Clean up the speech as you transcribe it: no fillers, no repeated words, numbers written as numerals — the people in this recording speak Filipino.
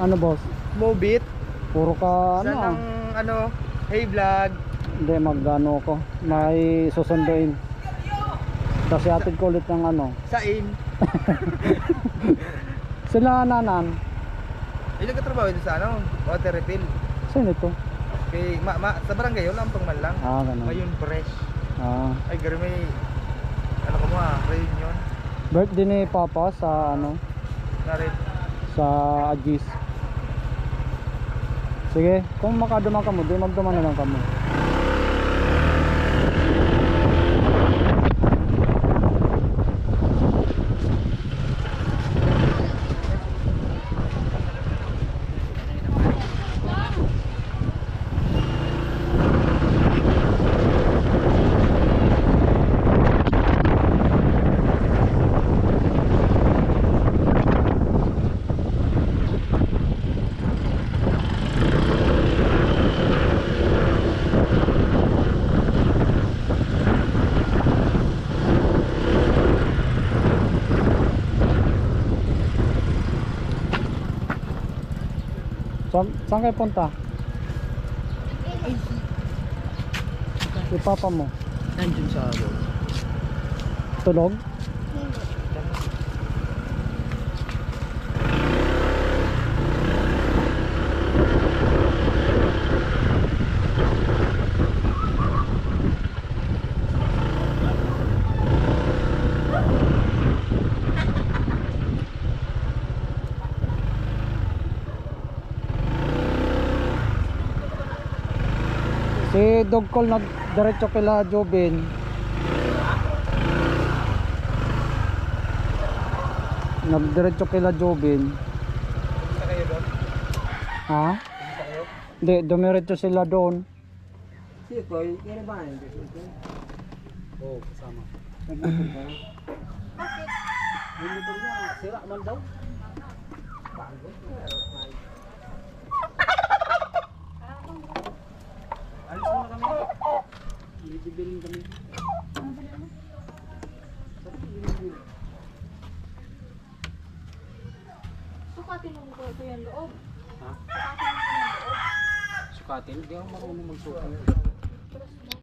Ano boss? Mobit. Puro ka ano Saan ang ano, hey vlog. Hindi mag-ano ko. May susunduin. Kasi atid ko ulit ng ano. Sain. Sila nanan. Ay, nagkatrabaho dito sa ano, water refill. Saan ito? Kay, sa barangay yun, Lampang man lang. Ah, ganun. Mayon fresh. Ah. Ay, garo may, ano ka mo reunion. Birthday ni Papa sa ano? Na rin. Sa Agis. Sige, kung makaduman ka mo, di magduman na lang kamo. Saan kayo punta? Si Papa mo. Nandiyon sa ako. Tulog? Si Dog Call nagdiretso kila Jobin. Nagdiretso kila Jobin. Sa kayo doon? Ha? Sa kayo? Hindi, dumiretso sila doon. Si Koy, yan ba yun? Oo, kasama. Nagmotor ka? Bakit? Nagmotor niya, sira man daw. Bago? Alis muna kami. Bibilin kami. Sukatin mo ko yung loob. Ha? Sukatin mo yung loob. Sukatin? Hindi ako marunong magsukat.